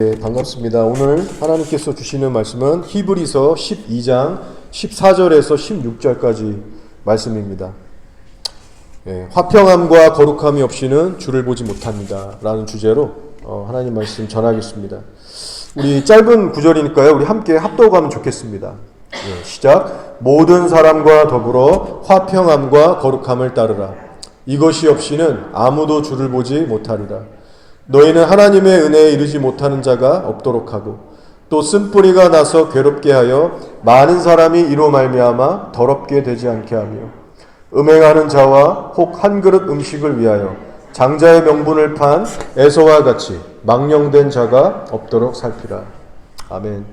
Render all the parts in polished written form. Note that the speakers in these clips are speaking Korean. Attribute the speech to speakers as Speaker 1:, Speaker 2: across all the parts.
Speaker 1: 네, 반갑습니다. 오늘 하나님께서 주시는 말씀은 히브리서 12장 14절에서 16절까지 말씀입니다. 화평함과 거룩함이 없이는 주를 보지 못합니다 라는 주제로 하나님 말씀 전하겠습니다. 우리 짧은 구절이니까요, 우리 함께 합독하면 좋겠습니다. 시작. 모든 사람과 더불어 화평함과 거룩함을 따르라. 이것이 없이는 아무도 주를 보지 못하리라. 너희는 하나님의 은혜에 이르지 못하는 자가 없도록 하고 또 쓴뿌리가 나서 괴롭게 하여 많은 사람이 이로 말미암아 더럽게 되지 않게 하며 음행하는 자와 혹 한 그릇 음식을 위하여 장자의 명분을 판 에서와 같이 망령된 자가 없도록 살피라. 아멘.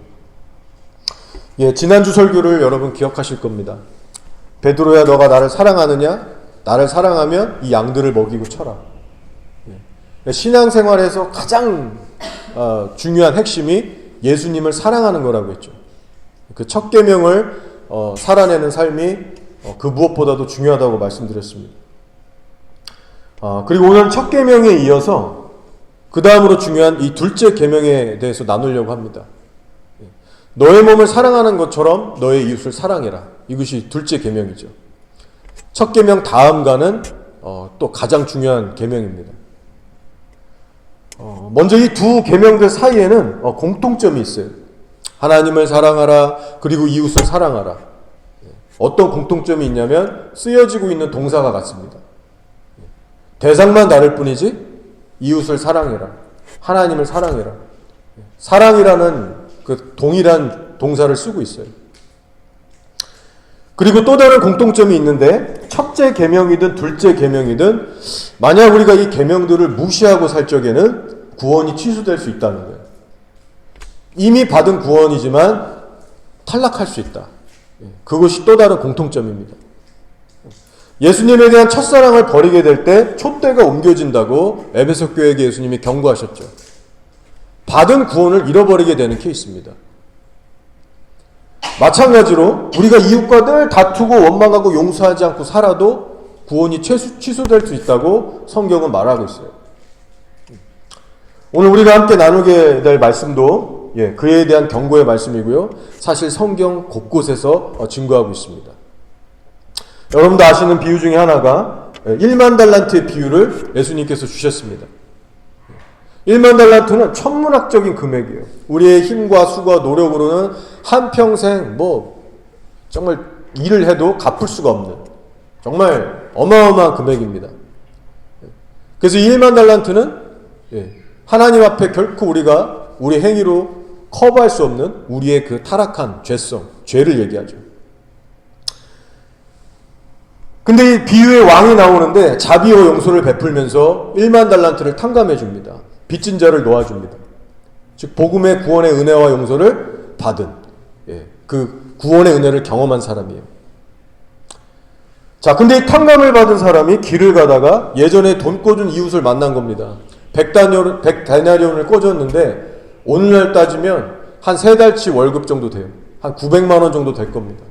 Speaker 1: 지난주 설교를 여러분 기억하실 겁니다. 베드로야, 너가 나를 사랑하느냐? 나를 사랑하면 이 양들을 먹이고 쳐라. 신앙생활에서 가장 중요한 핵심이 예수님을 사랑하는 거라고 했죠. 그 첫 계명을 살아내는 삶이 그 무엇보다도 중요하다고 말씀드렸습니다. 그리고 오늘 첫 계명에 이어서 그 다음으로 중요한 이 둘째 계명에 대해서 나누려고 합니다. 너의 몸을 사랑하는 것처럼 너의 이웃을 사랑해라. 이것이 둘째 계명이죠. 첫 계명 다음가는 또 가장 중요한 계명입니다. 먼저 이 두 계명들 사이에는 공통점이 있어요. 하나님을 사랑하라, 그리고 이웃을 사랑하라. 어떤 공통점이 있냐면 쓰여지고 있는 동사가 같습니다. 대상만 다를 뿐이지 이웃을 사랑해라, 하나님을 사랑해라. 사랑이라는 그 동일한 동사를 쓰고 있어요. 그리고 또 다른 공통점이 있는데 첫째 계명이든 둘째 계명이든 만약 우리가 이 계명들을 무시하고 살 적에는 구원이 취소될 수 있다는 거예요. 이미 받은 구원이지만 탈락할 수 있다. 그것이 또 다른 공통점입니다. 예수님에 대한 첫사랑을 버리게 될 때 촛대가 옮겨진다고 에베소 교회에게 예수님이 경고하셨죠. 받은 구원을 잃어버리게 되는 케이스입니다. 마찬가지로 우리가 이웃과 늘 다투고 원망하고 용서하지 않고 살아도 구원이 취소될 수 있다고 성경은 말하고 있어요. 오늘 우리가 함께 나누게 될 말씀도 그에 대한 경고의 말씀이고요. 사실 성경 곳곳에서 증거하고 있습니다. 여러분도 아시는 비유 중에 하나가 1만 달란트의 비유를 예수님께서 주셨습니다. 1만 달란트는 천문학적인 금액이에요. 우리의 힘과 수고와 노력으로는 한평생 정말 일을 해도 갚을 수가 없는 정말 어마어마한 금액입니다. 그래서 1만 달란트는 하나님 앞에 결코 우리가 우리 행위로 커버할 수 없는 우리의 그 타락한 죄를 얘기하죠. 근데 이 비유의 왕이 나오는데 자비와 용서를 베풀면서 1만 달란트를 탕감해 줍니다. 빚진 자를 놓아줍니다. 즉 복음의 구원의 은혜와 용서를 받은 그 구원의 은혜를 경험한 사람이에요. 자, 근데 이 탕감을 받은 사람이 길을 가다가 예전에 돈 꿔준 이웃을 만난 겁니다. 100데나리온을 꿔줬는데 오늘날 따지면 한 3달치 월급 정도 돼요. 한 900만 원 정도 될 겁니다.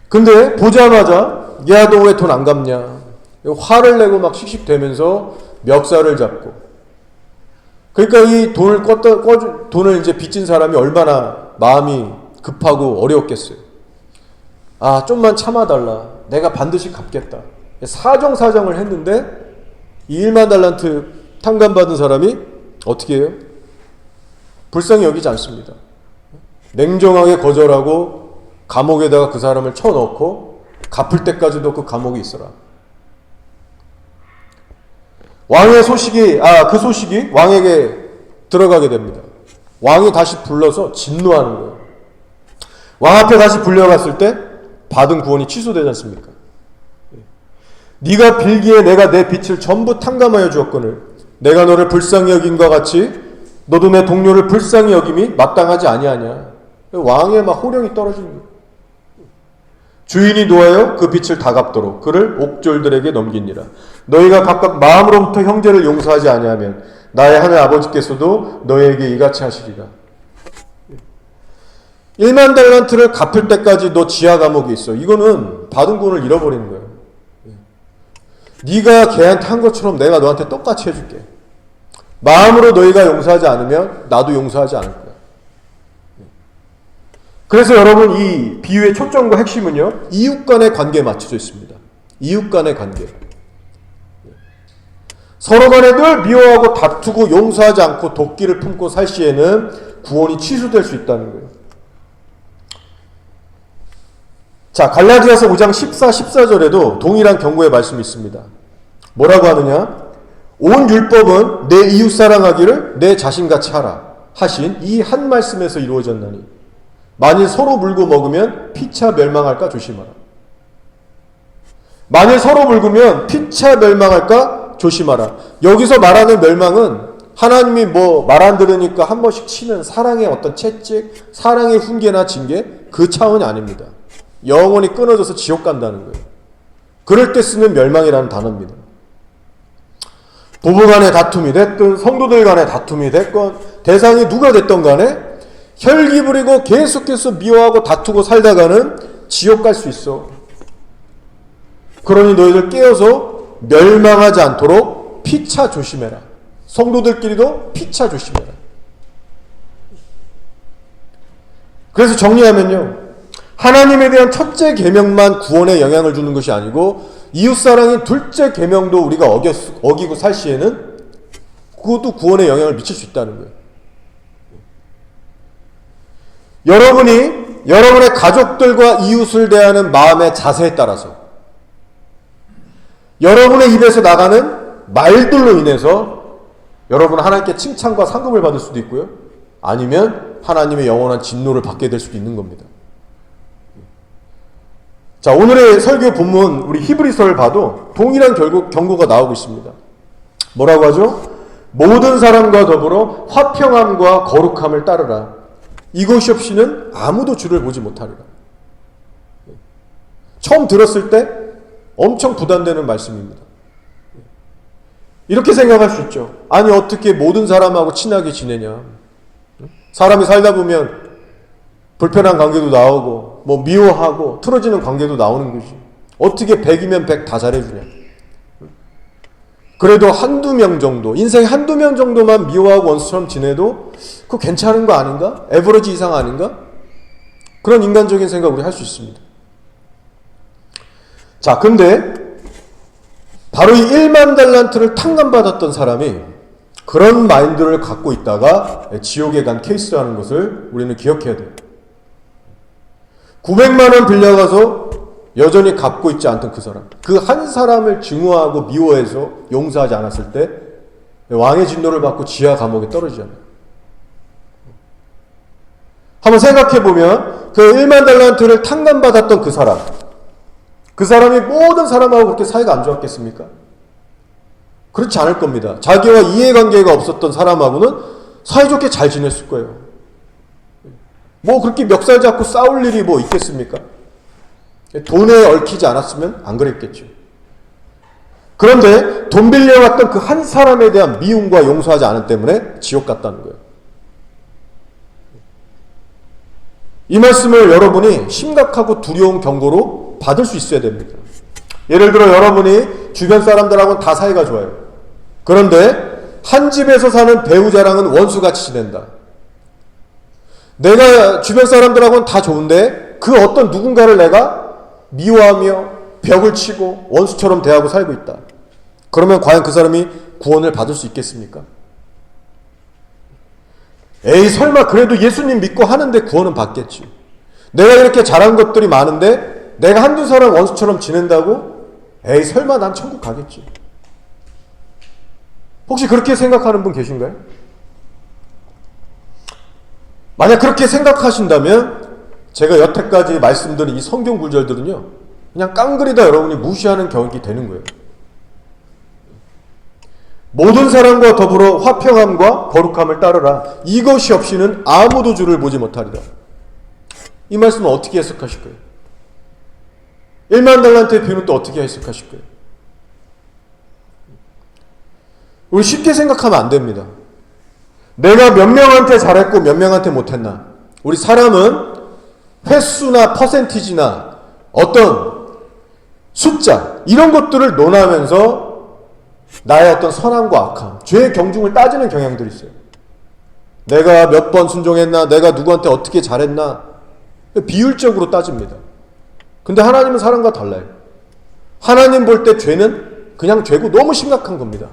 Speaker 1: 근데 보자마자 야, 너 왜 돈 안 갚냐? 화를 내고 막 씩씩대면서 멱살을 잡고, 그러니까 이 돈을 이제 빚진 사람이 얼마나 마음이 급하고 어려웠겠어요. 좀만 참아달라. 내가 반드시 갚겠다. 사정사정을 했는데 이 1만 달란트 탕감받은 사람이 어떻게 해요? 불쌍히 여기지 않습니다. 냉정하게 거절하고 감옥에다가 그 사람을 쳐넣고 갚을 때까지도 그 감옥에 있어라. 왕의 소식이 왕에게 들어가게 됩니다. 왕이 다시 불러서 진노하는 거예요. 왕 앞에 다시 불려갔을 때 받은 구원이 취소되지 않습니까? 네가 빌기에 내가 내 빚을 전부 탕감하여 주었거늘 내가 너를 불쌍히 여김과 같이 너도 내 동료를 불쌍히 여김이 마땅하지 아니하냐. 왕의 막 호령이 떨어지는 거예요. 주인이 노하여 그 빚을 다 갚도록 그를 옥졸들에게 넘기니라. 너희가 각각 마음으로부터 형제를 용서하지 아니하면 나의 하늘 아버지께서도 너희에게 이같이 하시리라. 1만 달란트를 갚을 때까지 너 지하 감옥에 있어. 이거는 받은 구원을 잃어버리는 거예요. 네가 걔한테 한 것처럼 내가 너한테 똑같이 해줄게. 마음으로 너희가 용서하지 않으면 나도 용서하지 않을 거야. 그래서 여러분 이 비유의 초점과 핵심은요, 이웃 간의 관계에 맞춰져 있습니다. 이웃 간의 관계. 서로 간에 늘 미워하고 다투고 용서하지 않고 도끼를 품고 살 시에는 구원이 취소될 수 있다는 거예요. 자, 갈라디아서 5장 14절에도 동일한 경고의 말씀이 있습니다. 뭐라고 하느냐? 온 율법은 내 이웃 사랑하기를 내 자신같이 하라 하신 이 한 말씀에서 이루어졌나니 만일 서로 물고 먹으면 피차 멸망할까 조심하라. 만일 서로 물으면 피차 멸망할까 조심하라. 여기서 말하는 멸망은 하나님이 뭐 말 안 들으니까 한 번씩 치는 사랑의 어떤 채찍, 사랑의 훈계나 징계, 그 차원이 아닙니다. 영원히 끊어져서 지옥 간다는 거예요. 그럴 때 쓰는 멸망이라는 단어입니다. 부부 간의 다툼이 됐든 성도들 간의 다툼이 됐건 대상이 누가 됐던 간에 혈기 부리고 계속해서 미워하고 다투고 살다가는 지옥 갈 수 있어. 그러니 너희들 깨어서 멸망하지 않도록 피차 조심해라. 성도들끼리도 피차 조심해라. 그래서 정리하면요, 하나님에 대한 첫째 계명만 구원에 영향을 주는 것이 아니고 이웃사랑인 둘째 계명도 우리가 어기고 살 시에는 그것도 구원에 영향을 미칠 수 있다는 거예요. 여러분이 여러분의 가족들과 이웃을 대하는 마음의 자세에 따라서 여러분의 입에서 나가는 말들로 인해서 여러분 하나님께 칭찬과 상급을 받을 수도 있고요, 아니면 하나님의 영원한 진노를 받게 될 수도 있는 겁니다. 자, 오늘의 설교 본문 우리 히브리서를 봐도 동일한 경고가 나오고 있습니다. 뭐라고 하죠? 모든 사람과 더불어 화평함과 거룩함을 따르라. 이것이 없이는 아무도 주를 보지 못하리라. 처음 들었을 때 엄청 부담되는 말씀입니다. 이렇게 생각할 수 있죠. 아니 어떻게 모든 사람하고 친하게 지내냐. 사람이 살다 보면 불편한 관계도 나오고 뭐 미워하고 틀어지는 관계도 나오는 거지. 어떻게 100이면 100 다 잘해주냐. 그래도 한두 명 정도, 인생 한두 명 정도만 미워하고 원수처럼 지내도 그거 괜찮은 거 아닌가? 에버리지 이상 아닌가? 그런 인간적인 생각 우리 할 수 있습니다. 자, 근데 바로 이 1만 달란트를 탕감받았던 사람이 그런 마인드를 갖고 있다가 지옥에 간 케이스라는 것을 우리는 기억해야 돼요. 900만 원 빌려가서 여전히 갚고 있지 않던 그 사람, 그 한 사람을 증오하고 미워해서 용서하지 않았을 때 왕의 진노를 받고 지하 감옥에 떨어지잖아요. 한번 생각해보면 그 1만 달란트를 탕감받았던 그 사람이 모든 사람하고 그렇게 사이가 안 좋았겠습니까? 그렇지 않을 겁니다. 자기와 이해관계가 없었던 사람하고는 사이좋게 잘 지냈을 거예요. 뭐 그렇게 멱살 잡고 싸울 일이 뭐 있겠습니까? 돈에 얽히지 않았으면 안 그랬겠죠. 그런데 돈 빌려왔던 그 한 사람에 대한 미움과 용서하지 않은 때문에 지옥 갔다는 거예요. 이 말씀을 여러분이 심각하고 두려운 경고로 받을 수 있어야 됩니다. 예를 들어 여러분이 주변 사람들하고는 다 사이가 좋아요. 그런데 한 집에서 사는 배우자랑은 원수같이 지낸다. 내가 주변 사람들하고는 다 좋은데 그 어떤 누군가를 내가 미워하며 벽을 치고 원수처럼 대하고 살고 있다. 그러면 과연 그 사람이 구원을 받을 수 있겠습니까? 에이 설마 그래도 예수님 믿고 하는데 구원은 받겠지. 내가 이렇게 잘한 것들이 많은데 내가 한두 사람 원수처럼 지낸다고? 에이 설마 난 천국 가겠지. 혹시 그렇게 생각하는 분 계신가요? 만약 그렇게 생각하신다면 제가 여태까지 말씀드린 이 성경 구절들은요, 그냥 깡그리다 여러분이 무시하는 경우가 되는 거예요. 모든 사람과 더불어 화평함과 거룩함을 따르라. 이것이 없이는 아무도 주를 보지 못하리라. 이 말씀은 어떻게 해석하실 거예요? 1만 달란트의 비유는 또 어떻게 해석하실 거예요? 우리 쉽게 생각하면 안 됩니다. 내가 몇 명한테 잘했고 몇 명한테 못했나. 우리 사람은 횟수나 퍼센티지나 어떤 숫자 이런 것들을 논하면서 나의 어떤 선함과 악함, 죄의 경중을 따지는 경향들이 있어요. 내가 몇 번 순종했나, 내가 누구한테 어떻게 잘했나, 비율적으로 따집니다. 근데 하나님은 사람과 달라요. 하나님 볼 때 죄는 그냥 죄고 너무 심각한 겁니다.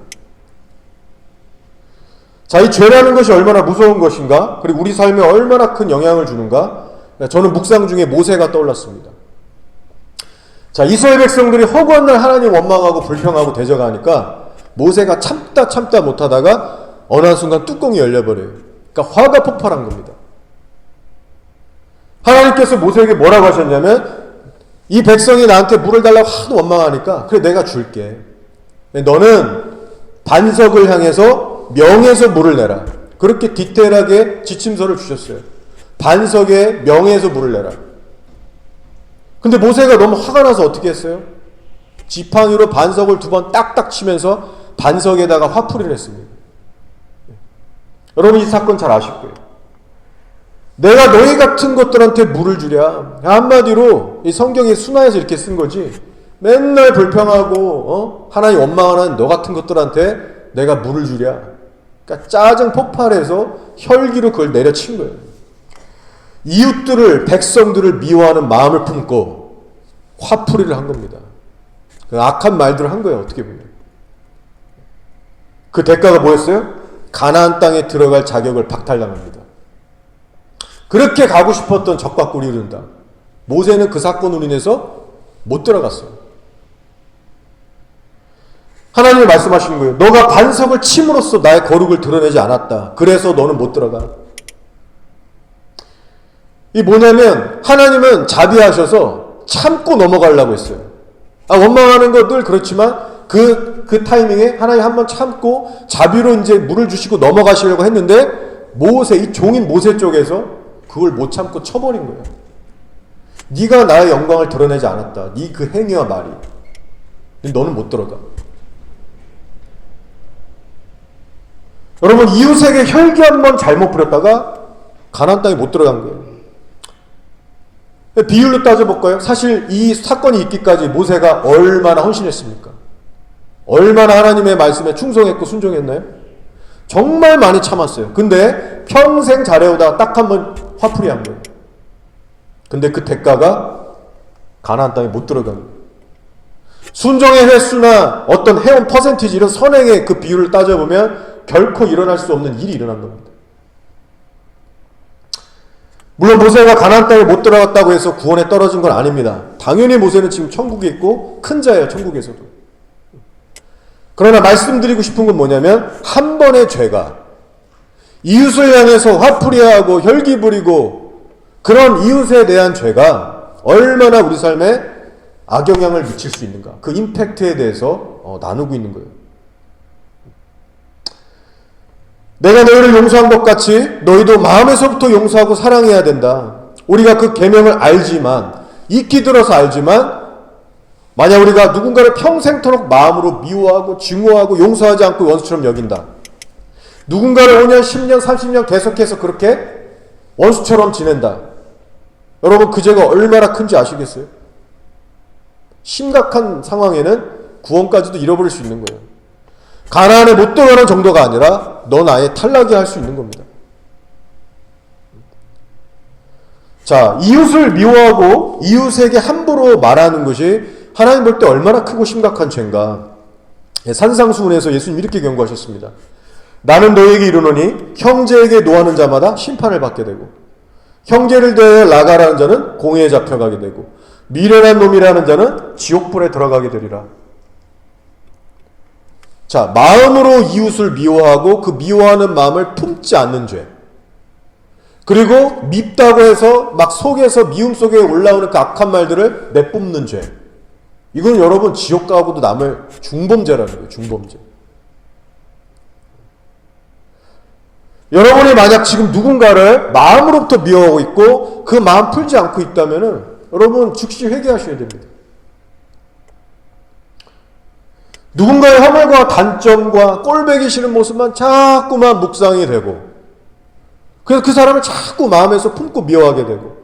Speaker 1: 자, 이 죄라는 것이 얼마나 무서운 것인가, 그리고 우리 삶에 얼마나 큰 영향을 주는가, 저는 묵상 중에 모세가 떠올랐습니다. 자, 이스라엘 백성들이 허구한 날 하나님 원망하고 불평하고 대적하니까 모세가 참다 못하다가 어느 한순간 뚜껑이 열려버려요. 그러니까 화가 폭발한 겁니다. 하나님께서 모세에게 뭐라고 하셨냐면, 이 백성이 나한테 물을 달라고 하도 원망하니까 그래 내가 줄게. 너는 반석을 향해서 명에서 물을 내라. 그렇게 디테일하게 지침서를 주셨어요. 반석에 명에서 물을 내라. 근데 모세가 너무 화가 나서 어떻게 했어요? 지팡이로 반석을 2번 딱딱 치면서 반석에다가 화풀이를 했습니다. 여러분 이 사건 잘 아실 거예요. 내가 너희 같은 것들한테 물을 주랴. 한마디로 이 성경이 순화해서 이렇게 쓴 거지, 맨날 불평하고 하나님 원망하는 너 같은 것들한테 내가 물을 주랴. 그러니까 짜증 폭발해서 혈기로 그걸 내려친 거예요. 이웃들을, 백성들을 미워하는 마음을 품고 화풀이를 한 겁니다. 그 악한 말들을 한 거예요. 어떻게 보면 그 대가가 뭐였어요? 가나안 땅에 들어갈 자격을 박탈당합니다. 그렇게 가고 싶었던 적과 꿀이 이룬다. 모세는 그 사건으로 인해서 못 들어갔어요. 하나님이 말씀하시는 거예요. 너가 반석을 침으로써 나의 거룩을 드러내지 않았다. 그래서 너는 못 들어가. 이 뭐냐면 하나님은 자비하셔서 참고 넘어가려고 했어요. 원망하는 거 늘 그렇지만 그 타이밍에 하나님 한번 참고 자비로 이제 물을 주시고 넘어가시려고 했는데 모세, 이 종인 모세 쪽에서 그걸 못 참고 쳐버린 거예요. 네가 나의 영광을 드러내지 않았다. 네 그 행위와 말이. 너는 못 들어가. 여러분 이웃에게 혈기 한번 잘못 부렸다가 가나안 땅에 못 들어간 거예요. 비율로 따져볼까요? 사실 이 사건이 있기까지 모세가 얼마나 헌신했습니까? 얼마나 하나님의 말씀에 충성했고 순종했나요? 정말 많이 참았어요. 근데 평생 잘해오다가 딱 한 번 화풀이한 거예요. 근데 그 대가가 가나안 땅에 못 들어간 거예요. 순종의 횟수나 어떤 해온 퍼센티지, 이런 선행의 그 비율을 따져보면 결코 일어날 수 없는 일이 일어난 겁니다. 물론 모세가 가나안 땅에 못 들어갔다고 해서 구원에 떨어진 건 아닙니다. 당연히 모세는 지금 천국에 있고 큰 자예요. 천국에서도. 그러나 말씀드리고 싶은 건 뭐냐면 한 번의 죄가 이웃을 향해서 화풀이하고 혈기 부리고 그런 이웃에 대한 죄가 얼마나 우리 삶에 악영향을 미칠 수 있는가, 그 임팩트에 대해서 나누고 있는 거예요. 내가 너희를 용서한 것 같이 너희도 마음에서부터 용서하고 사랑해야 된다. 우리가 그 계명을 알지만, 익히 들어서 알지만, 만약 우리가 누군가를 평생토록 마음으로 미워하고 증오하고 용서하지 않고 원수처럼 여긴다. 누군가를 5년, 10년, 30년 계속해서 그렇게 원수처럼 지낸다. 여러분 그 죄가 얼마나 큰지 아시겠어요? 심각한 상황에는 구원까지도 잃어버릴 수 있는 거예요. 가나안에 못 들어가는 정도가 아니라 넌 아예 탈락이 할 수 있는 겁니다. 자, 이웃을 미워하고 이웃에게 함부로 말하는 것이 하나님 볼 때 얼마나 크고 심각한 죄인가. 산상수훈에서 예수님 이렇게 경고하셨습니다. 나는 너에게 이르노니 형제에게 노하는 자마다 심판을 받게 되고 형제를 대하여 나가라는 자는 공회에 잡혀가게 되고 미련한 놈이라는 자는 지옥불에 들어가게 되리라. 자, 마음으로 이웃을 미워하고 그 미워하는 마음을 품지 않는 죄. 그리고 밉다고 해서 막 속에서 미움 속에 올라오는 그 악한 말들을 내뿜는 죄. 이건 여러분 지옥 가고도 남을 중범죄라는 거예요. 중범죄. 여러분이 만약 지금 누군가를 마음으로부터 미워하고 있고 그 마음 풀지 않고 있다면은 여러분 즉시 회개하셔야 됩니다. 누군가의 허물과 단점과 꼴배기 싫은 모습만 자꾸만 묵상이 되고 그래서 그 사람을 자꾸 마음에서 품고 미워하게 되고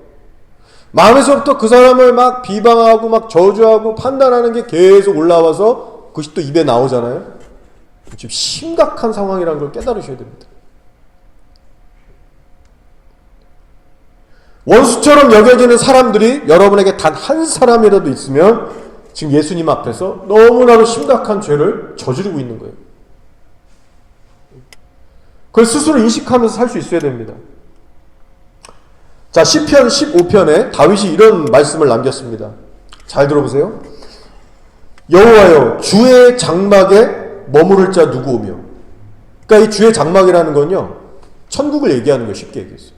Speaker 1: 마음에서부터 그 사람을 막 비방하고 막 저주하고 판단하는 게 계속 올라와서 그것이 또 입에 나오잖아요. 지금 심각한 상황이라는 걸 깨달으셔야 됩니다. 원수처럼 여겨지는 사람들이 여러분에게 단 한 사람이라도 있으면 지금 예수님 앞에서 너무나도 심각한 죄를 저지르고 있는 거예요. 그걸 스스로 인식하면서 살 수 있어야 됩니다. 자, 시편 15편에 다윗이 이런 말씀을 남겼습니다. 잘 들어보세요. 여호와여, 주의 장막에 머무를 자 누구 오며. 그러니까 이 주의 장막이라는 건요, 천국을 얘기하는 거예요. 쉽게 얘기해서.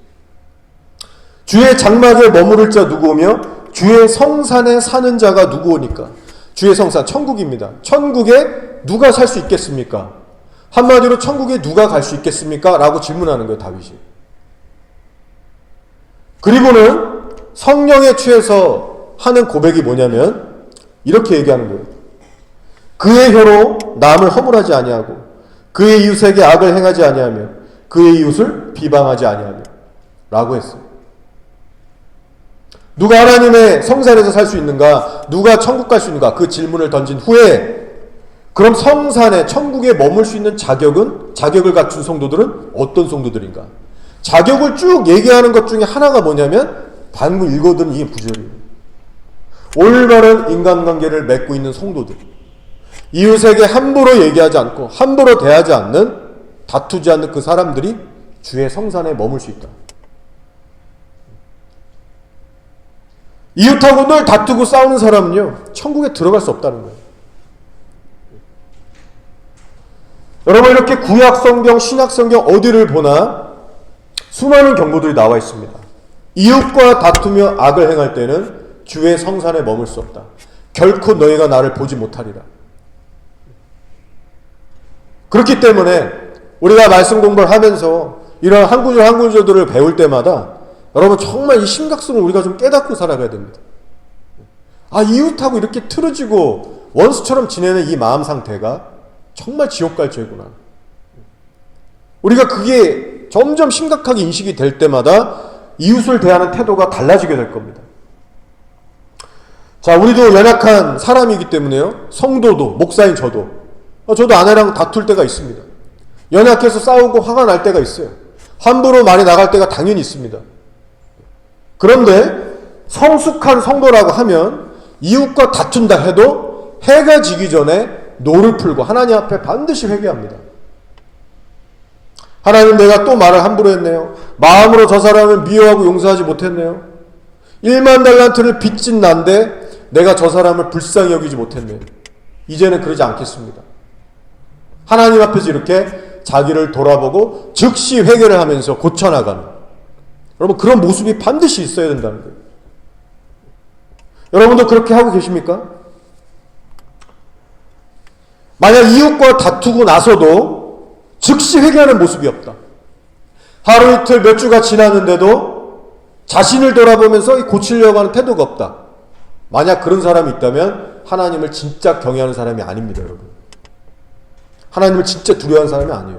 Speaker 1: 주의 장막에 머무를 자 누구 오며 주의 성산에 사는 자가 누구 오니까. 주의 성산, 천국입니다. 천국에 누가 살 수 있겠습니까? 한마디로 천국에 누가 갈 수 있겠습니까? 라고 질문하는 거예요, 다윗이. 그리고는 성령에 취해서 하는 고백이 뭐냐면 이렇게 얘기하는 거예요. 그의 혀로 남을 허물하지 아니하고 그의 이웃에게 악을 행하지 아니하며 그의 이웃을 비방하지 아니하며 라고 했어요. 누가 하나님의 성산에서 살 수 있는가? 누가 천국 갈 수 있는가? 그 질문을 던진 후에 그럼 성산에 천국에 머물 수 있는 자격을 갖춘 성도들은 어떤 성도들인가? 자격을 쭉 얘기하는 것 중에 하나가 뭐냐면 방금 읽어둔 이 구절이에요. 올바른 인간관계를 맺고 있는 성도들, 이웃에게 함부로 얘기하지 않고 함부로 대하지 않는, 다투지 않는 그 사람들이 주의 성산에 머물 수 있다. 이웃하고 늘 다투고 싸우는 사람은요, 천국에 들어갈 수 없다는 거예요. 여러분, 이렇게 구약 성경, 신약 성경 어디를 보나 수많은 경고들이 나와 있습니다. 이웃과 다투며 악을 행할 때는 주의 성산에 머물 수 없다. 결코 너희가 나를 보지 못하리라. 그렇기 때문에 우리가 말씀 공부를 하면서 이런 한 구절 한 구절들을 배울 때마다 여러분 정말 이 심각성을 우리가 좀 깨닫고 살아가야 됩니다. 아, 이웃하고 이렇게 틀어지고 원수처럼 지내는 이 마음 상태가 정말 지옥 갈 죄구나. 우리가 그게 점점 심각하게 인식이 될 때마다 이웃을 대하는 태도가 달라지게 될 겁니다. 자, 우리도 연약한 사람이기 때문에요. 성도도, 목사인 저도 아내랑 다툴 때가 있습니다. 연약해서 싸우고 화가 날 때가 있어요. 함부로 말이 나갈 때가 당연히 있습니다. 그런데 성숙한 성도라고 하면 이웃과 다툰다 해도 해가 지기 전에 노를 풀고 하나님 앞에 반드시 회개합니다. 하나님, 내가 또 말을 함부로 했네요. 마음으로 저 사람을 미워하고 용서하지 못했네요. 1만 달란트를 빚진 난데 내가 저 사람을 불쌍히 여기지 못했네요. 이제는 그러지 않겠습니다. 하나님 앞에서 이렇게 자기를 돌아보고 즉시 회개를 하면서 고쳐나가는, 여러분, 그런 모습이 반드시 있어야 된다는 거예요. 여러분도 그렇게 하고 계십니까? 만약 이웃과 다투고 나서도 즉시 회개하는 모습이 없다. 하루 이틀 몇 주가 지났는데도 자신을 돌아보면서 고치려고 하는 태도가 없다. 만약 그런 사람이 있다면 하나님을 진짜 경외하는 사람이 아닙니다, 여러분. 하나님을 진짜 두려워하는 사람이 아니에요.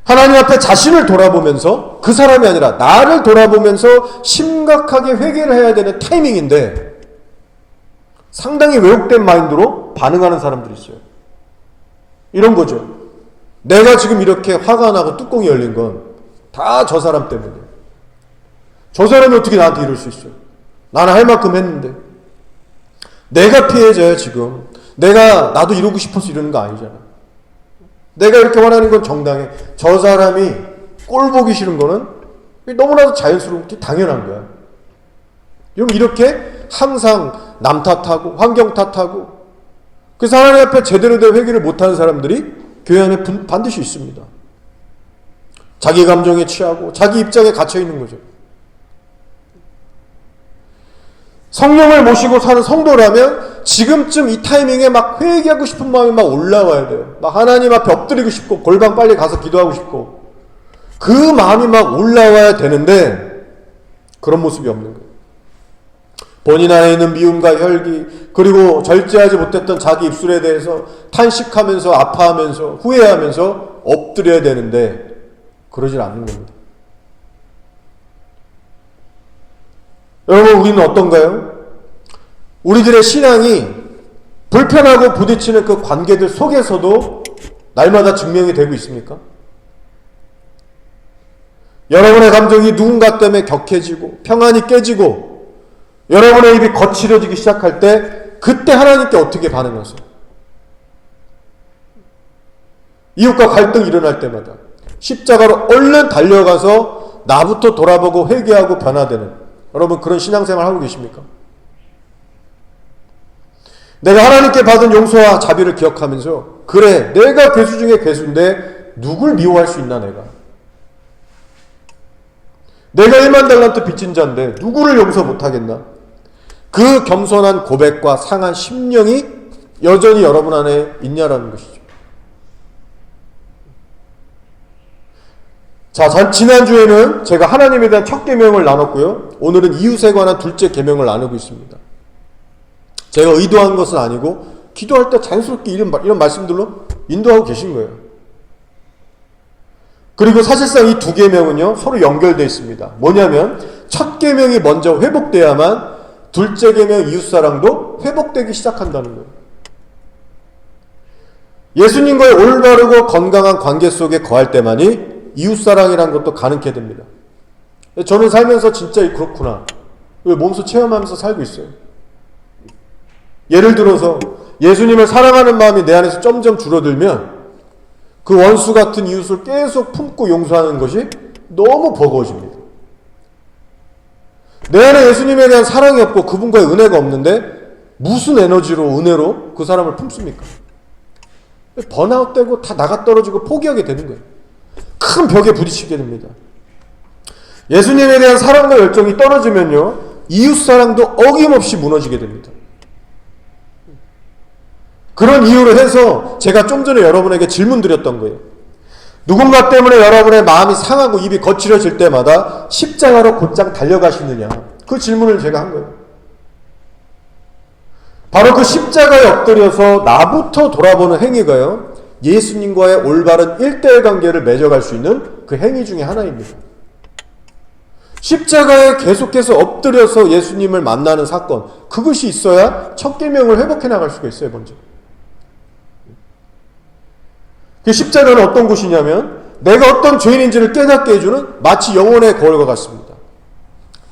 Speaker 1: 하나님 앞에 자신을 돌아보면서, 그 사람이 아니라 나를 돌아보면서 심각하게 회개를 해야 되는 타이밍인데 상당히 왜곡된 마인드로 반응하는 사람들이 있어요. 이런 거죠. 내가 지금 이렇게 화가 나고 뚜껑이 열린 건 다 저 사람 때문이에요. 저 사람이 어떻게 나한테 이럴 수 있어요? 나는 할 만큼 했는데. 내가 피해자야 지금. 나도 이러고 싶어서 이러는 거 아니잖아. 내가 이렇게 화나는 건 정당해. 저 사람이 꼴 보기 싫은 거는 너무나도 자연스럽고 당연한 거야. 여러분, 이렇게 항상 남 탓하고 환경 탓하고 그래서 하나님 앞에 제대로 된 회개를 못하는 사람들이 교회 안에 반드시 있습니다. 자기 감정에 취하고 자기 입장에 갇혀 있는 거죠. 성령을 모시고 사는 성도라면 지금쯤 이 타이밍에 막 회개하고 싶은 마음이 막 올라와야 돼요. 막 하나님 앞에 엎드리고 싶고 골방 빨리 가서 기도하고 싶고 그 마음이 막 올라와야 되는데 그런 모습이 없는 거예요. 본인 안에 있는 미움과 혈기, 그리고 절제하지 못했던 자기 입술에 대해서 탄식하면서 아파하면서 후회하면서 엎드려야 되는데 그러질 않는 겁니다. 여러분, 우리는 어떤가요? 우리들의 신앙이 불편하고 부딪히는 그 관계들 속에서도 날마다 증명이 되고 있습니까? 여러분의 감정이 누군가 때문에 격해지고 평안이 깨지고 여러분의 입이 거칠어지기 시작할 때 그때 하나님께 어떻게 반응하세요? 이웃과 갈등이 일어날 때마다 십자가로 얼른 달려가서 나부터 돌아보고 회개하고 변화되는, 여러분 그런 신앙생활 하고 계십니까? 내가 하나님께 받은 용서와 자비를 기억하면서 그래 내가 괴수 중에 괴수인데 누굴 미워할 수 있나, 내가 1만 달란트 빚진 자인데 누구를 용서 못하겠나? 그 겸손한 고백과 상한 심령이 여전히 여러분 안에 있냐라는 것이죠. 자, 지난주에는 제가 하나님에 대한 첫 계명을 나눴고요. 오늘은 이웃에 관한 둘째 계명을 나누고 있습니다. 제가 의도한 것은 아니고 기도할 때 자연스럽게 이런 말씀들로 인도하고 계신 거예요. 그리고 사실상 이 두 계명은요 서로 연결되어 있습니다. 뭐냐면 첫 계명이 먼저 회복돼야만 둘째 계명 이웃사랑도 회복되기 시작한다는 거예요. 예수님과의 올바르고 건강한 관계 속에 거할 때만이 이웃사랑이라는 것도 가능케 됩니다. 저는 살면서 진짜 그렇구나 몸소 체험하면서 살고 있어요. 예를 들어서 예수님을 사랑하는 마음이 내 안에서 점점 줄어들면 그 원수 같은 이웃을 계속 품고 용서하는 것이 너무 버거워집니다. 내 안에 예수님에 대한 사랑이 없고 그분과의 은혜가 없는데 무슨 에너지로, 은혜로 그 사람을 품습니까? 번아웃되고 다 나가 떨어지고 포기하게 되는 거예요. 큰 벽에 부딪히게 됩니다. 예수님에 대한 사랑과 열정이 떨어지면요 이웃사랑도 어김없이 무너지게 됩니다. 그런 이유로 해서 제가 좀 전에 여러분에게 질문 드렸던 거예요. 누군가 때문에 여러분의 마음이 상하고 입이 거칠어질 때마다 십자가로 곧장 달려가시느냐, 그 질문을 제가 한 거예요. 바로 그 십자가에 엎드려서 나부터 돌아보는 행위가요 예수님과의 올바른 1대1 관계를 맺어갈 수 있는 그 행위 중에 하나입니다. 십자가에 계속해서 엎드려서 예수님을 만나는 사건, 그것이 있어야 첫 계명을 회복해 나갈 수가 있어요. 먼저 그 십자가는 어떤 곳이냐면 내가 어떤 죄인인지를 깨닫게 해주는 마치 영혼의 거울과 같습니다.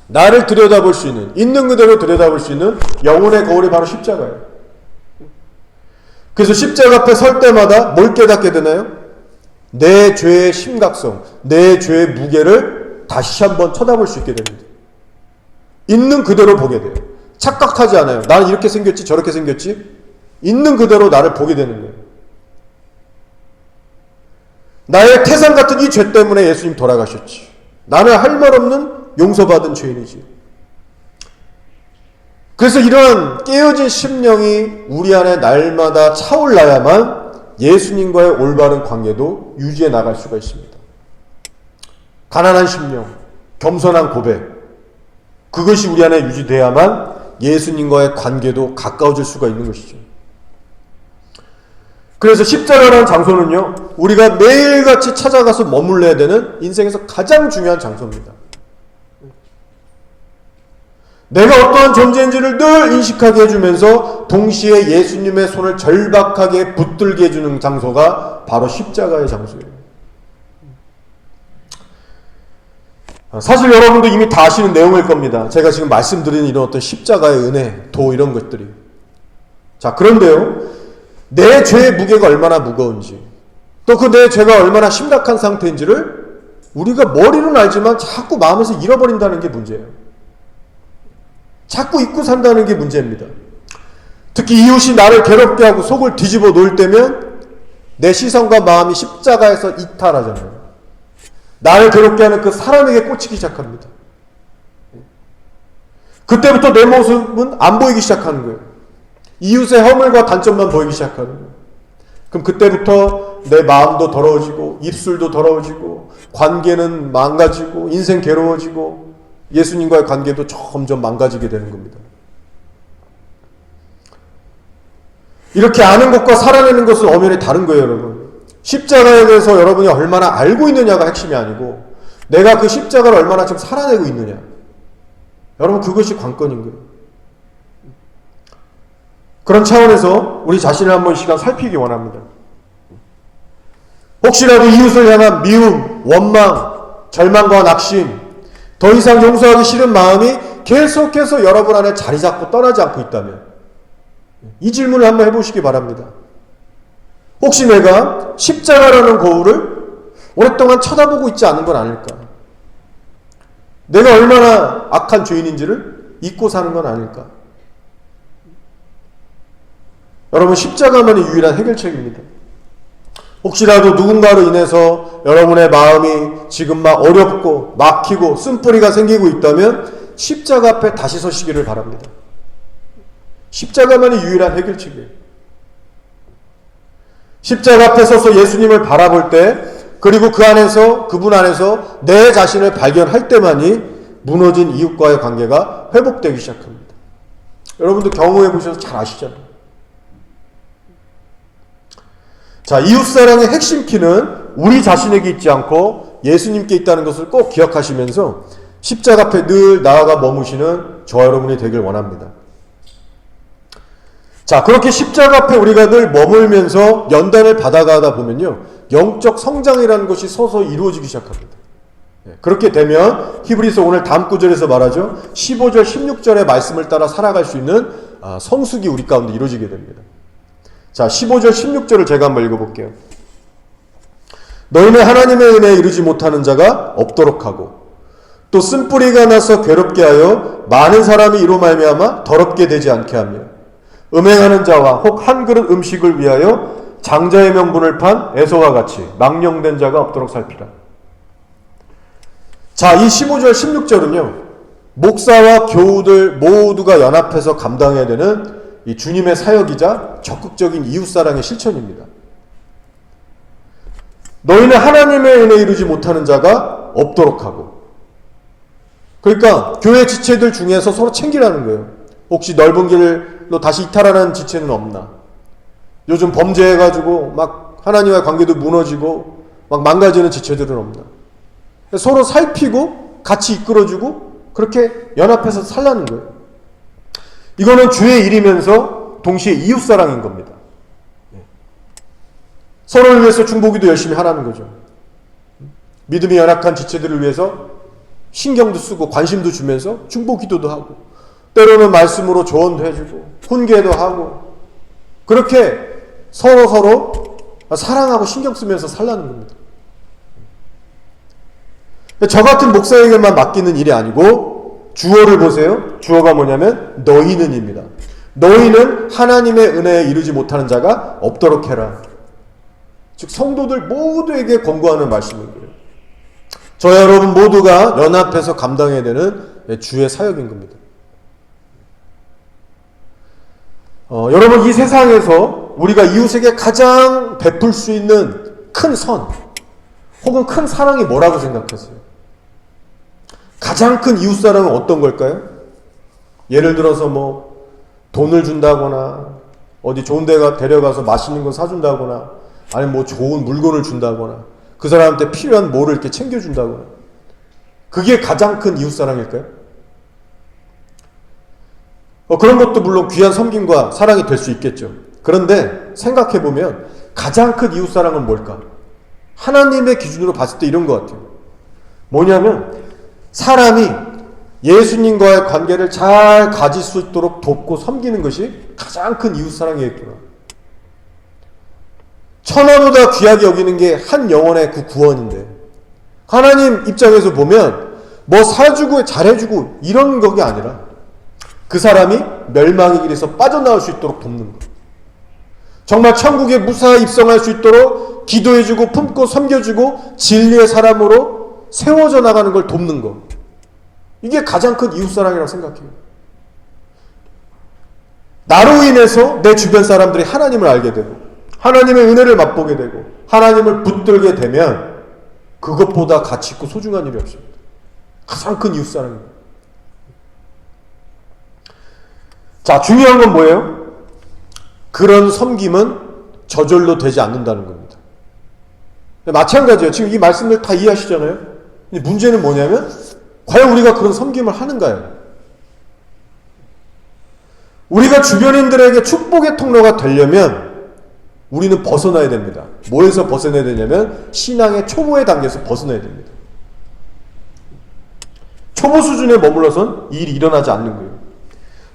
Speaker 1: 나를 들여다볼 수 있는 그대로 들여다볼 수 있는 영혼의 거울이 바로 십자가예요. 그래서 십자가 앞에 설 때마다 뭘 깨닫게 되나요? 내 죄의 심각성, 내 죄의 무게를 다시 한번 쳐다볼 수 있게 됩니다. 있는 그대로 보게 돼요. 착각하지 않아요. 나는 이렇게 생겼지 저렇게 생겼지. 있는 그대로 나를 보게 되는 거예요. 나의 태산 같은 이 죄 때문에 예수님 돌아가셨지. 나는 할 말 없는 용서받은 죄인이지. 그래서 이러한 깨어진 심령이 우리 안에 날마다 차올라야만 예수님과의 올바른 관계도 유지해 나갈 수가 있습니다. 가난한 심령, 겸손한 고백, 그것이 우리 안에 유지돼야만 예수님과의 관계도 가까워질 수가 있는 것이죠. 그래서 십자가라는 장소는요 우리가 매일같이 찾아가서 머물러야 되는 인생에서 가장 중요한 장소입니다. 내가 어떠한 존재인지를 늘 인식하게 해주면서 동시에 예수님의 손을 절박하게 붙들게 해주는 장소가 바로 십자가의 장소예요. 사실 여러분도 이미 다 아시는 내용일 겁니다. 제가 지금 말씀드리는 이런 어떤 십자가의 은혜, 도 이런 것들이. 자, 그런데요 내 죄의 무게가 얼마나 무거운지 또 그 내 죄가 얼마나 심각한 상태인지를 우리가 머리로는 알지만 자꾸 마음에서 잃어버린다는 게 문제예요. 자꾸 잊고 산다는 게 문제입니다. 특히 이웃이 나를 괴롭게 하고 속을 뒤집어 놓을 때면 내 시선과 마음이 십자가에서 이탈하잖아요. 나를 괴롭게 하는 그 사람에게 꽂히기 시작합니다. 그때부터 내 모습은 안 보이기 시작하는 거예요. 이웃의 허물과 단점만 보이기 시작하는 거예요. 그럼 그때부터 내 마음도 더러워지고 입술도 더러워지고 관계는 망가지고 인생 괴로워지고 예수님과의 관계도 점점 망가지게 되는 겁니다. 이렇게 아는 것과 살아내는 것은 엄연히 다른 거예요, 여러분. 십자가에 대해서 여러분이 얼마나 알고 있느냐가 핵심이 아니고 내가 그 십자가를 얼마나 지금 살아내고 있느냐. 여러분 그것이 관건인 거예요. 그런 차원에서 우리 자신을 한번 시간 살피기 원합니다. 혹시라도 이웃을 향한 미움, 원망, 절망과 낙심, 더 이상 용서하기 싫은 마음이 계속해서 여러분 안에 자리 잡고 떠나지 않고 있다면 이 질문을 한번 해보시기 바랍니다. 혹시 내가 십자가라는 거울을 오랫동안 쳐다보고 있지 않은 건 아닐까? 내가 얼마나 악한 죄인인지를 잊고 사는 건 아닐까? 여러분, 십자가만이 유일한 해결책입니다. 혹시라도 누군가로 인해서 여러분의 마음이 지금 막 어렵고 막히고 쓴뿌리가 생기고 있다면 십자가 앞에 다시 서시기를 바랍니다. 십자가만이 유일한 해결책이에요. 십자가 앞에 서서 예수님을 바라볼 때, 그리고 그분 안에서 내 자신을 발견할 때만이 무너진 이웃과의 관계가 회복되기 시작합니다. 여러분도 경험해 보셔서 잘 아시잖아요. 자, 이웃사랑의 핵심 키는 우리 자신에게 있지 않고 예수님께 있다는 것을 꼭 기억하시면서 십자가 앞에 늘 나아가 머무시는 저와 여러분이 되길 원합니다. 자, 그렇게 십자가 앞에 우리가 늘 머물면서 연단을 받아가다 보면요, 영적 성장이라는 것이 서서히 이루어지기 시작합니다. 그렇게 되면 히브리서 오늘 다음 구절에서 말하죠. 15절, 16절의 말씀을 따라 살아갈 수 있는 성숙이 우리 가운데 이루어지게 됩니다. 자, 15절, 16절을 제가 한번 읽어볼게요. 너희는 하나님의 은혜에 이르지 못하는 자가 없도록 하고 또 쓴뿌리가 나서 괴롭게 하여 많은 사람이 이로 말미암아 더럽게 되지 않게 하며 음행하는 자와 혹 한 그릇 음식을 위하여 장자의 명분을 판 에서와 같이 망령된 자가 없도록 살피라. 자, 이 15절, 16절은요, 목사와 교우들 모두가 연합해서 감당해야 되는 이 주님의 사역이자 적극적인 이웃사랑의 실천입니다. 너희는 하나님의 은혜에 이르지 못하는 자가 없도록 하고, 그러니까 교회 지체들 중에서 서로 챙기라는 거예요. 혹시 넓은 길로 다시 이탈하는 지체는 없나? 요즘 범죄해가지고 막 하나님과의 관계도 무너지고 막 망가지는 지체들은 없나? 서로 살피고 같이 이끌어주고 그렇게 연합해서 살라는 거예요. 이거는 주의 일이면서 동시에 이웃사랑인 겁니다. 서로를 위해서 중보기도 열심히 하라는 거죠. 믿음이 연약한 지체들을 위해서 신경도 쓰고 관심도 주면서 중보기도도 하고 때로는 말씀으로 조언도 해주고 훈계도 하고 그렇게 서로 사랑하고 신경 쓰면서 살라는 겁니다. 저 같은 목사에게만 맡기는 일이 아니고 주어를 보세요. 주어가 뭐냐면 너희는입니다. 너희는 하나님의 은혜에 이르지 못하는 자가 없도록 해라. 즉 성도들 모두에게 권고하는 말씀인 거예요. 저와 여러분 모두가 연합해서 감당해야 되는 주의 사역인 겁니다. 여러분, 이 세상에서 우리가 이웃에게 가장 베풀 수 있는 큰 선 혹은 큰 사랑이 뭐라고 생각하세요? 가장 큰 이웃사랑은 어떤 걸까요? 예를 들어서 뭐 돈을 준다거나 어디 좋은 데 데려가서 맛있는 거 사준다거나 아니면 뭐 좋은 물건을 준다거나 그 사람한테 필요한 뭐를 이렇게 챙겨준다거나 그게 가장 큰 이웃사랑일까요? 그런 것도 물론 귀한 섬김과 사랑이 될 수 있겠죠. 그런데 생각해보면 가장 큰 이웃사랑은 뭘까? 하나님의 기준으로 봤을 때 이런 것 같아요. 뭐냐면 사람이 예수님과의 관계를 잘 가질 수 있도록 돕고 섬기는 것이 가장 큰 이웃사랑이겠구나. 천하보다 귀하게 여기는 게 한 영혼의 그 구원인데 하나님 입장에서 보면 뭐 사주고 잘해주고 이런 것이 아니라 그 사람이 멸망의 길에서 빠져나올 수 있도록 돕는 것. 정말 천국에 무사히 입성할 수 있도록 기도해주고 품고 섬겨주고 진리의 사람으로 세워져 나가는 걸 돕는 것. 이게 가장 큰 이웃사랑이라고 생각해요. 나로 인해서 내 주변 사람들이 하나님을 알게 되고 하나님의 은혜를 맛보게 되고 하나님을 붙들게 되면 그것보다 가치 있고 소중한 일이 없습니다. 가장 큰 이웃사랑입니다. 자, 중요한 건 뭐예요? 그런 섬김은 저절로 되지 않는다는 겁니다. 마찬가지예요. 지금 이 말씀들 다 이해하시잖아요? 근데 문제는 뭐냐면 과연 우리가 그런 섬김을 하는가요? 우리가 주변인들에게 축복의 통로가 되려면 우리는 벗어나야 됩니다. 뭐에서 벗어나야 되냐면 신앙의 초보의 단계에서 벗어나야 됩니다. 초보 수준에 머물러선 일이 일어나지 않는 거예요.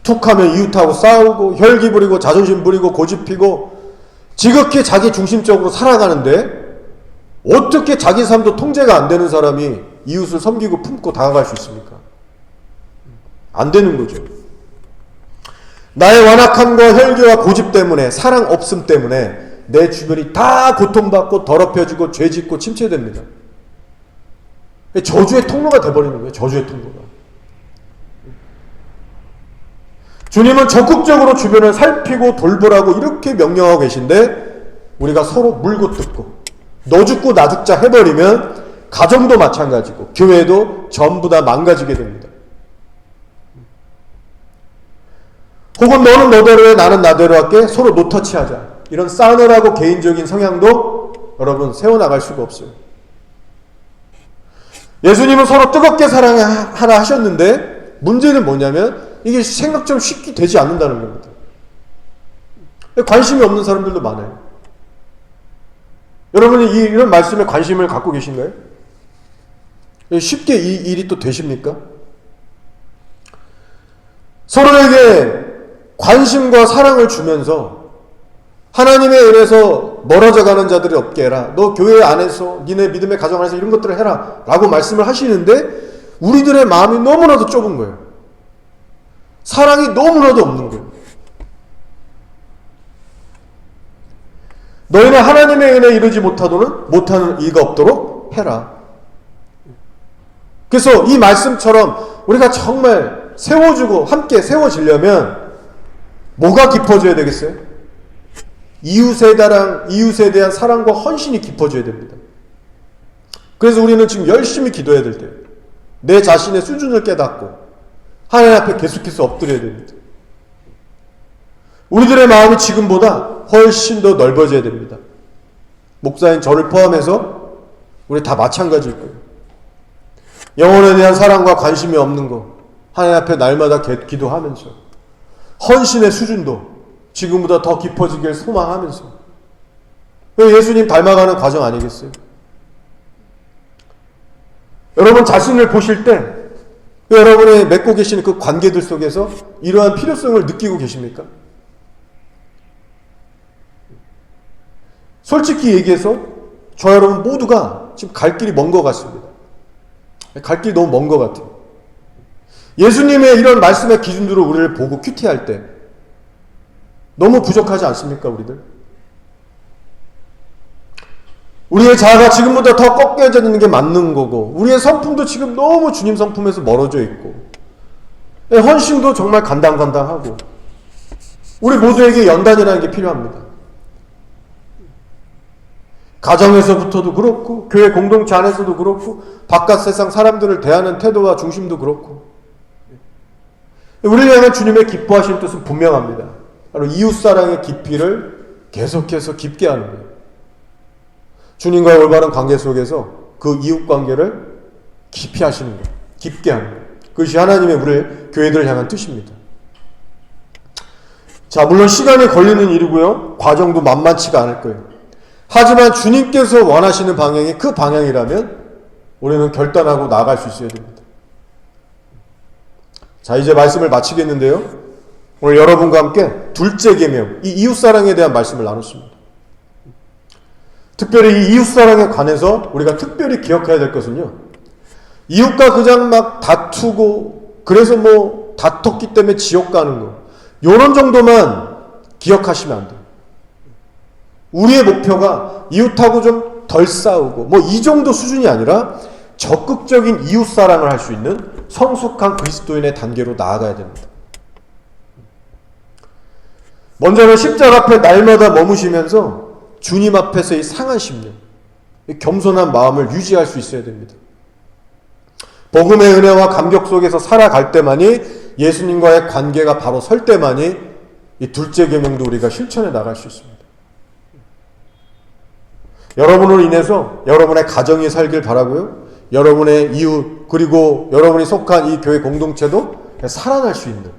Speaker 1: 툭하면 이웃하고 싸우고 혈기 부리고 자존심 부리고 고집 피고 지극히 자기 중심적으로 살아가는데 어떻게 자기 삶도 통제가 안 되는 사람이 이웃을 섬기고 품고 다가갈 수 있습니까? 안 되는 거죠. 나의 완악함과 혈기와 고집 때문에, 사랑 없음 때문에 내 주변이 다 고통받고 더럽혀지고 죄짓고 침체됩니다. 저주의 통로가 돼버리는 거예요. 저주의 통로가. 주님은 적극적으로 주변을 살피고 돌보라고 이렇게 명령하고 계신데 우리가 서로 물고 뜯고 너 죽고 나 죽자 해버리면 가정도 마찬가지고 교회도 전부 다 망가지게 됩니다. 혹은 너는 너대로 해 나는 나대로 할게 서로 노터치하자 이런 싸늘하고 개인적인 성향도 여러분 세워나갈 수가 없어요. 예수님은 서로 뜨겁게 사랑하라 하셨는데 문제는 뭐냐면 이게 생각처럼 쉽게 되지 않는다는 겁니다. 관심이 없는 사람들도 많아요. 여러분이 이런 말씀에 관심을 갖고 계신가요? 쉽게 이 일이 또 되십니까? 서로에게 관심과 사랑을 주면서 하나님의 은혜에서 멀어져 가는 자들이 없게 해라. 너 교회 안에서 니네 믿음의 가정 안에서 이런 것들을 해라 라고 말씀을 하시는데 우리들의 마음이 너무나도 좁은 거예요. 사랑이 너무나도 없는 거예요. 너희는 하나님의 은혜에 이르지 못하는 이가 없도록 해라. 그래서 이 말씀처럼 우리가 정말 세워주고 함께 세워지려면 뭐가 깊어져야 되겠어요? 이웃에 대한 사랑과 헌신이 깊어져야 됩니다. 그래서 우리는 지금 열심히 기도해야 될 때예요. 내 자신의 수준을 깨닫고 하나님 앞에 계속해서 엎드려야 됩니다. 우리들의 마음이 지금보다 훨씬 더 넓어져야 됩니다. 목사인 저를 포함해서 우리 다 마찬가지일 거예요. 영혼에 대한 사랑과 관심이 없는 거 하나님 앞에 날마다 기도하면서 헌신의 수준도 지금보다 더 깊어지길 소망하면서 예수님 닮아가는 과정 아니겠어요? 여러분 자신을 보실 때 여러분의 맺고 계시는 그 관계들 속에서 이러한 필요성을 느끼고 계십니까? 솔직히 얘기해서 저 여러분 모두가 지금 갈 길이 먼 것 같습니다. 갈 길이 너무 먼 것 같아요. 예수님의 이런 말씀의 기준으로 우리를 보고 큐티할 때 너무 부족하지 않습니까, 우리들? 우리의 자아가 지금보다 더 꺾여져 있는 게 맞는 거고 우리의 성품도 지금 너무 주님 성품에서 멀어져 있고 헌신도 정말 간당간당하고 우리 모두에게 연단이라는 게 필요합니다. 가정에서부터도 그렇고 교회 공동체 안에서도 그렇고 바깥 세상 사람들을 대하는 태도와 중심도 그렇고 우리를 향한 주님의 기뻐하시는 뜻은 분명합니다. 바로 이웃사랑의 깊이를 계속해서 깊게 하는 거예요. 주님과의 올바른 관계 속에서 그 이웃관계를 깊이 하시는 거예요. 깊게 하는 거예요. 그것이 하나님의 우리 교회들을 향한 뜻입니다. 자, 물론 시간이 걸리는 일이고요. 과정도 만만치가 않을 거예요. 하지만 주님께서 원하시는 방향이 그 방향이라면 우리는 결단하고 나아갈 수 있어야 됩니다. 자, 이제 말씀을 마치겠는데요. 오늘 여러분과 함께 둘째 계명, 이 이웃사랑에 대한 말씀을 나눴습니다. 특별히 이 이웃사랑에 관해서 우리가 특별히 기억해야 될 것은요. 이웃과 그냥 막 다투고 그래서 뭐 다퉜기 때문에 지옥 가는 거 요런 정도만 기억하시면 안 돼요. 우리의 목표가 이웃하고 좀 덜 싸우고 뭐 이 정도 수준이 아니라 적극적인 이웃사랑을 할 수 있는 성숙한 그리스도인의 단계로 나아가야 됩니다. 먼저는 십자가 앞에 날마다 머무시면서 주님 앞에서 이 상한 심령, 이 겸손한 마음을 유지할 수 있어야 됩니다. 복음의 은혜와 감격 속에서 살아갈 때만이 예수님과의 관계가 바로 설 때만이 이 둘째 계명도 우리가 실천해 나갈 수 있습니다. 여러분으로 인해서 여러분의 가정이 살길 바라고요. 여러분의 이웃 그리고 여러분이 속한 이 교회 공동체도 살아날 수 있는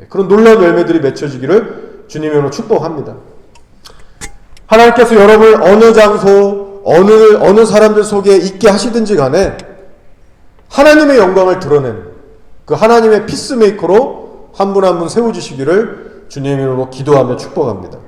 Speaker 1: 그런 놀라운 열매들이 맺혀지기를 주님의 이름으로 축복합니다. 하나님께서 여러분을 어느 장소, 어느 사람들 속에 있게 하시든지 간에 하나님의 영광을 드러내는 그 하나님의 피스메이커로 한 분 한 분 세워주시기를 주님의 이름으로 기도하며 축복합니다.